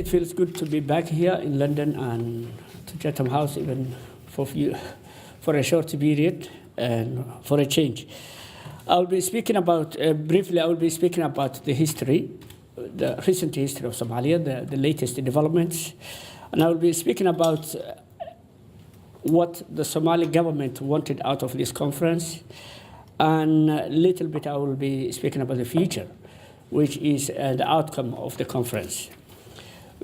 it feels good to be back here in London and to Chatham House, even for a short period and for a change. I'll be speaking about, briefly, I will be speaking about the history, the recent history of Somalia, the latest developments. And I will be speaking about what the Somali government wanted out of this conference. And a little bit I will be speaking about the future, which is the outcome of the conference.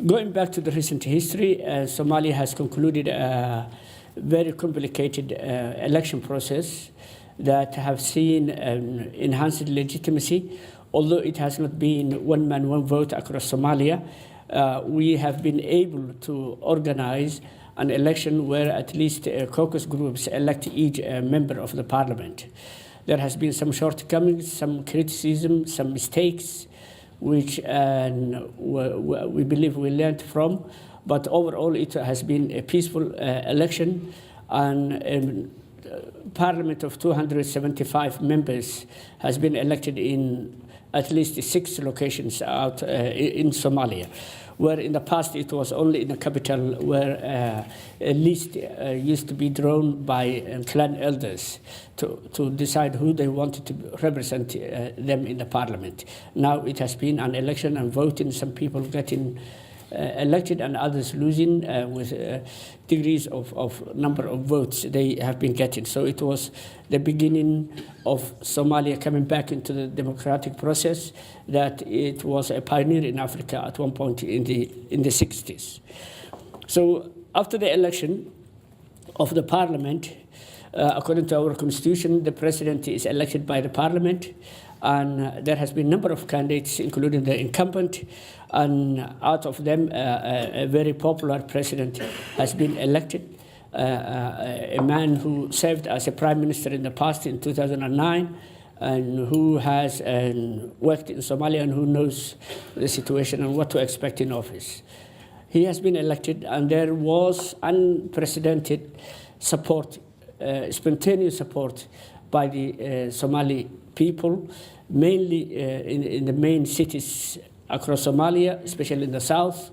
Going back to the recent history, Somalia has concluded a very complicated election process that have seen enhanced legitimacy. Although it has not been one man, one vote across Somalia, we have been able to organize an election where at least caucus groups elect each member of the parliament. There has been some shortcomings, some criticism, some mistakes, which we believe we learned from. But overall, it has been a peaceful election, and parliament of 275 members has been elected in at least 6 locations out in Somalia, where in the past it was only in the capital where a list used to be drawn by clan elders to decide who they wanted to represent them in the parliament. Now it has been an election and voting, some people getting elected and others losing with degrees of number of votes they have been getting. So it was the beginning of Somalia coming back into the democratic process that it was a pioneer in Africa at one point in the 60s. So after the election of the parliament, according to our constitution, the president is elected by the parliament, and there has been a number of candidates, including the incumbent, and out of them, a very popular president has been elected, a man who served as a prime minister in the past in 2009, and who has worked in Somalia and who knows the situation and what to expect in office. He has been elected, and there was unprecedented support, spontaneous support by the Somali people, mainly in the main cities across Somalia, especially in the south,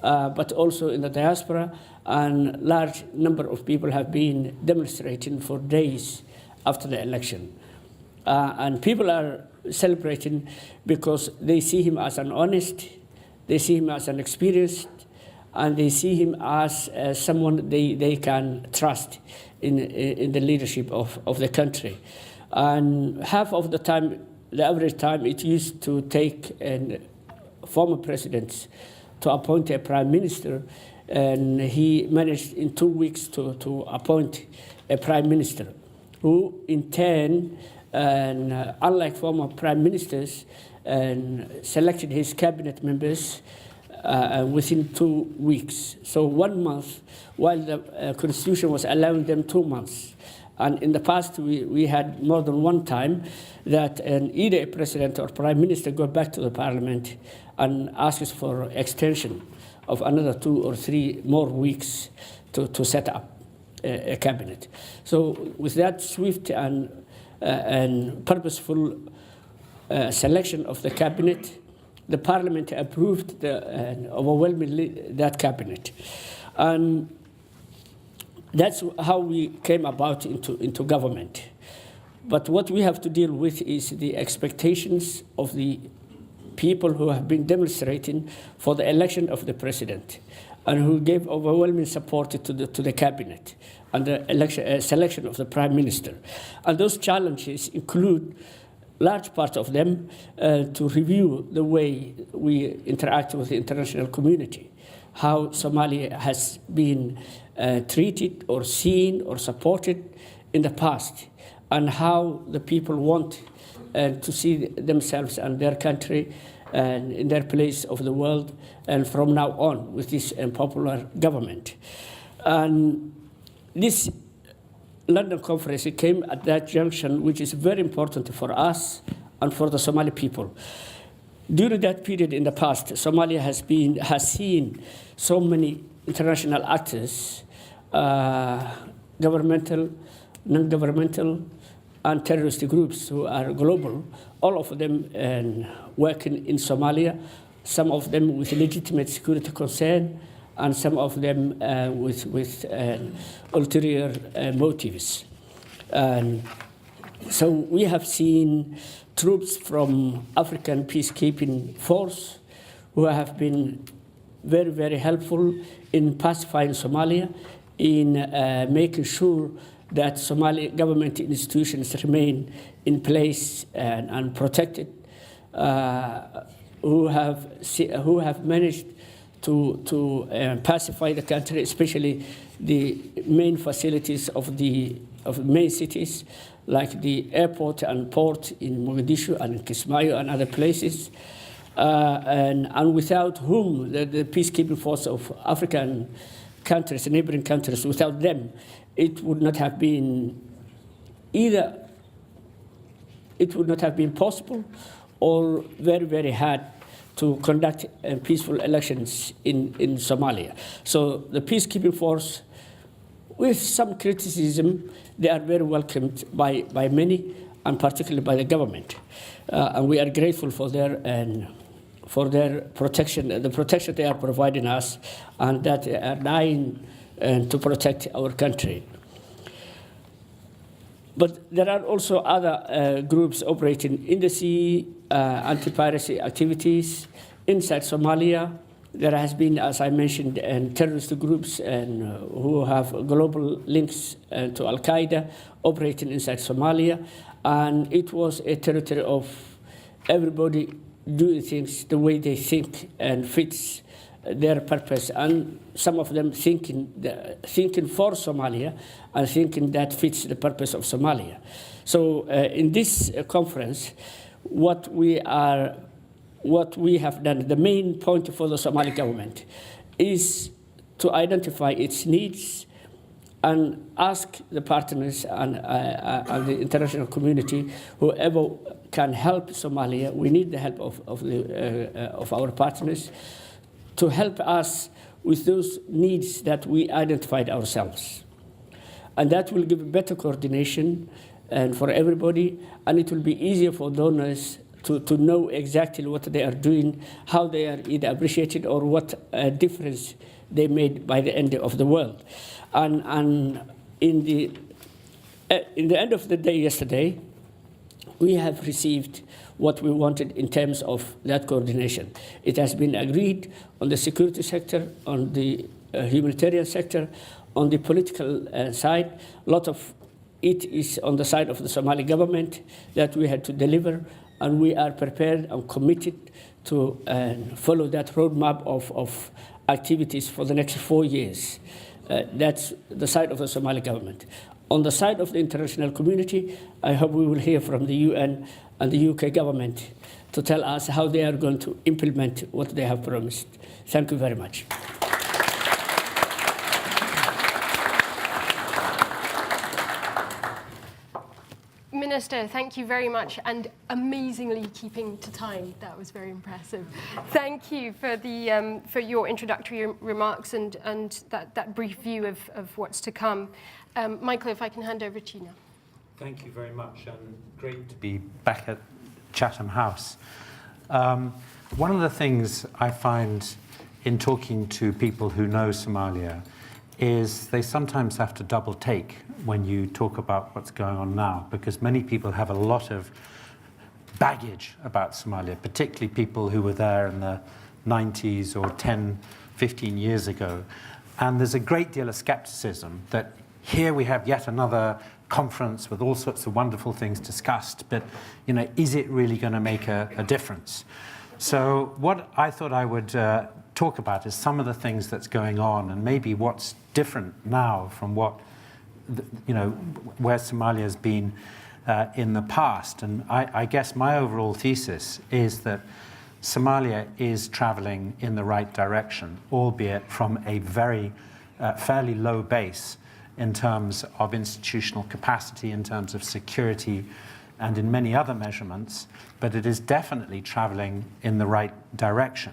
but also in the diaspora. And large number of people have been demonstrating for days after the election. And people are celebrating because they see him as an honest, they see him as an experienced, and they see him as someone they can trust in the leadership of the country. And half of the time, the average time, it used to take former presidents to appoint a prime minister, and he managed in 2 weeks to appoint a prime minister, who in turn, unlike former prime ministers, selected his cabinet members within 2 weeks. So 1 month, while the constitution was allowing them 2 months. And in the past, we had more than one time that either a president or prime minister go back to the parliament and asks for extension of another 2 or 3 more weeks to set up a cabinet. So with that swift and purposeful selection of the cabinet, the parliament approved overwhelmingly that cabinet. And that's how we came about into government. But what we have to deal with is the expectations of the people who have been demonstrating for the election of the president and who gave overwhelming support to the cabinet and the selection of the prime minister. And those challenges include large part of them to review the way we interact with the international community, how Somalia has been treated or seen or supported in the past, and how the people want to see themselves and their country and in their place of the world, and from now on with this unpopular government. And this London Conference, it came at that junction, which is very important for us and for the Somali people. During that period in the past, Somalia has seen so many international actors, governmental, non-governmental, and terrorist groups who are global, all of them working in Somalia some of them with legitimate security concern, and some of them with ulterior motives. And so we have seen troops from African peacekeeping force who have been very, very helpful in pacifying Somalia, in making sure that Somali government institutions remain in place and protected, who have managed to pacify the country, especially the main facilities of the main cities, like the airport and port in Mogadishu and in Kismayo and other places, and without whom the peacekeeping force of African countries, neighboring countries, without them, it would not have been possible or very, very hard to conduct peaceful elections in Somalia. So the peacekeeping force, with some criticism, they are very welcomed by many, and particularly by the government. And we are grateful for their protection, the protection they are providing us, and that they are dying to protect our country. But there are also other groups operating in the sea, anti-piracy activities inside Somalia. There has been, as I mentioned, terrorist groups who have global links to Al-Qaeda operating inside Somalia. And it was a territory of everybody doing things the way they think and fits their purpose, and some of them thinking for Somalia and thinking that fits the purpose of Somalia. So in this conference, what we have done, the main point for the Somali government is to identify its needs and ask the partners and the international community, whoever can help Somalia. We need the help of our partners to help us with those needs that we identified ourselves. And that will give better coordination and for everybody, and it will be easier for donors to know exactly what they are doing, how they are either appreciated, or what difference they made by the end of the world. And in the end of the day yesterday, we have received what we wanted in terms of that coordination. It has been agreed on the security sector, on the humanitarian sector, on the political side. A lot of it is on the side of the Somali government that we had to deliver, and we are prepared and committed to follow that roadmap of activities for the next 4 years. That's the side of the Somali government. On the side of the international community, I hope we will hear from the UN and the UK government to tell us how they are going to implement what they have promised. Thank you very much. Minister, thank you very much, and amazingly keeping to time. That was very impressive. Thank you for the for your introductory remarks and that brief view of what's to come. Michael, if I can hand over to you now. Thank you very much, and great to be back at Chatham House. One of the things I find in talking to people who know Somalia is they sometimes have to double take when you talk about what's going on now, because many people have a lot of baggage about Somalia, particularly people who were there in the 90s or 10, 15 years ago. And there's a great deal of skepticism that here we have yet another conference with all sorts of wonderful things discussed, but is it really going to make a difference? So what I thought I would talk about is some of the things that's going on, and maybe what's different now from what where Somalia has been in the past. And I guess my overall thesis is that Somalia is traveling in the right direction, albeit from a very fairly low base in terms of institutional capacity, in terms of security, and in many other measurements, but it is definitely traveling in the right direction.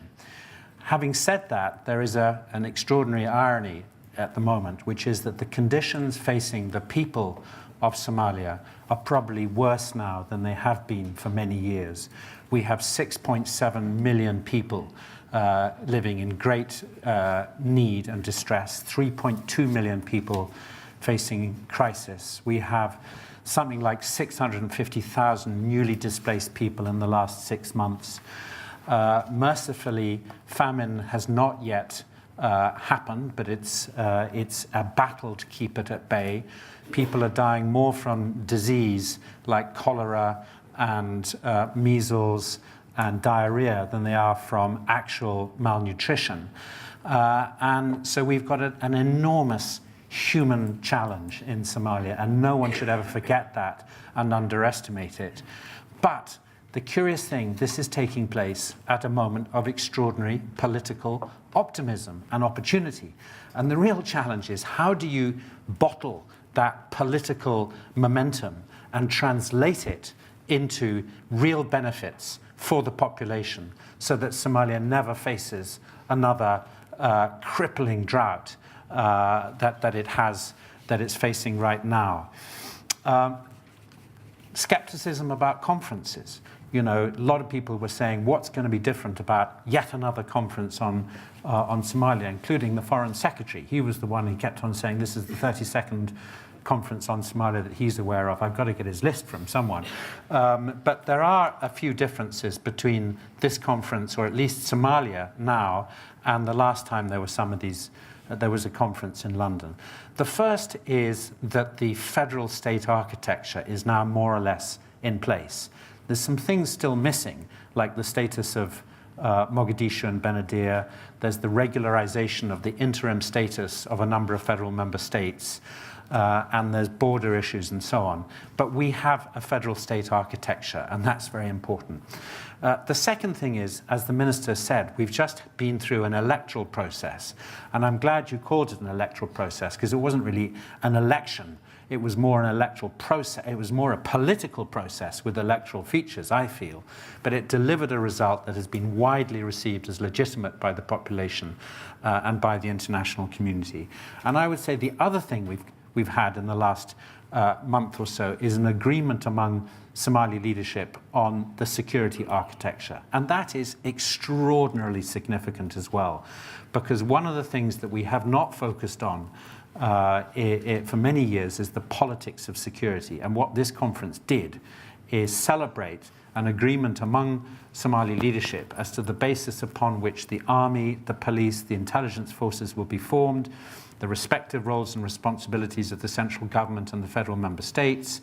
Having said that, there is an extraordinary irony at the moment, which is that the conditions facing the people of Somalia are probably worse now than they have been for many years. We have 6.7 million people living in great need and distress, 3.2 million people facing crisis. We have something like 650,000 newly displaced people in the last 6 months. Mercifully, famine has not yet happened, but it's a battle to keep it at bay. People are dying more from disease like cholera and measles and diarrhea than they are from actual malnutrition. And so we've got an enormous human challenge in Somalia, and no one should ever forget that and underestimate it. But the curious thing, this is taking place at a moment of extraordinary political optimism and opportunity. And the real challenge is, how do you bottle that political momentum and translate it into real benefits for the population so that Somalia never faces another crippling drought that it's facing right now. Skepticism about conferences. You know, a lot of people were saying, what's going to be different about yet another conference on Somalia, including the Foreign Secretary. He was the one who kept on saying, this is the 32nd conference on Somalia that he's aware of. I've got to get his list from someone. But there are a few differences between this conference, or at least Somalia now, and the last time there were some of these. There was a conference in London. The first is that the federal state architecture is now more or less in place. There's some things still missing, like the status of Mogadishu and Benadir. There's the regularization of the interim status of a number of federal member states. And there's border issues and so on. But we have a federal state architecture, and that's very important. The second thing is, as the Minister said, we've just been through an electoral process. And I'm glad you called it an electoral process, because it wasn't really an election. It was more an electoral process. It was more a political process with electoral features, I feel. But it delivered a result that has been widely received as legitimate by the population and by the international community. And I would say the other thing we've had in the last month or so is an agreement among Somali leadership on the security architecture. And that is extraordinarily significant as well, because one of the things that we have not focused on for many years is the politics of security. And what this conference did is celebrate an agreement among Somali leadership as to the basis upon which the army, the police, the intelligence forces will be formed, the respective roles and responsibilities of the central government and the federal member states,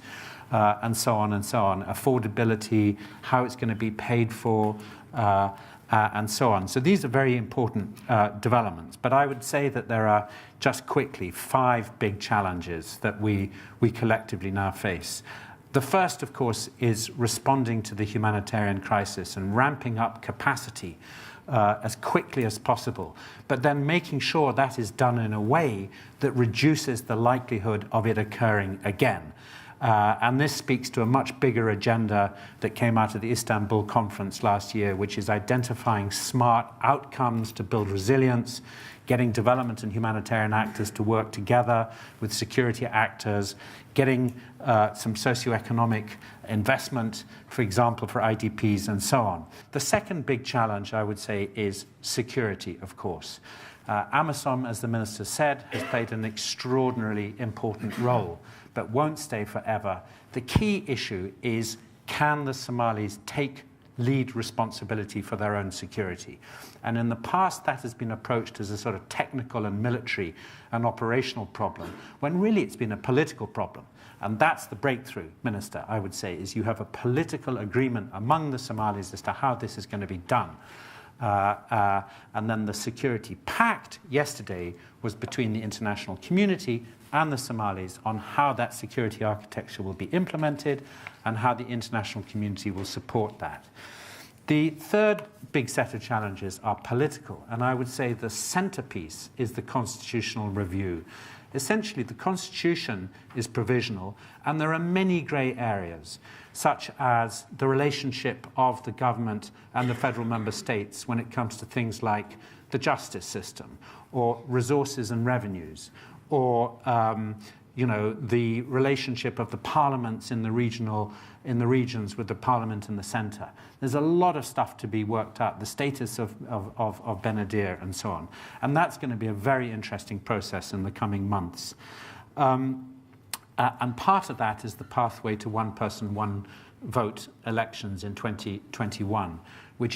and so on and so on, affordability, how it's going to be paid for, and so on. So these are very important developments. But I would say that there are, just quickly, 5 big challenges that we collectively now face. The first, of course, is responding to the humanitarian crisis and ramping up capacity as quickly as possible, but then making sure that is done in a way that reduces the likelihood of it occurring again. And this speaks to a much bigger agenda that came out of the Istanbul conference last year, which is identifying smart outcomes to build resilience, getting development and humanitarian actors to work together with security actors, getting some socioeconomic investment, for example, for IDPs and so on. The second big challenge, I would say, is security, of course. AMISOM, as the Minister said, has played an extraordinarily important role, but won't stay forever. The key issue is, can the Somalis take lead responsibility for their own security? And in the past, that has been approached as a sort of technical and military and operational problem, when really it's been a political problem. And that's the breakthrough, Minister, I would say, is you have a political agreement among the Somalis as to how this is going to be done. And then the security pact yesterday was between the international community and the Somalis on how that security architecture will be implemented and how the international community will support that. The third big set of challenges are political, and I would say the centerpiece is the constitutional review. Essentially, the constitution is provisional, and there are many grey areas, such as the relationship of the government and the federal member states when it comes to things like the justice system, or resources and revenues, or the relationship of the parliaments in the regions with the parliament in the centre. There's a lot of stuff to be worked out, the status of Benadir and so on. And that's going to be a very interesting process in the coming months. And part of that is the pathway to one person, one vote elections in 2021, which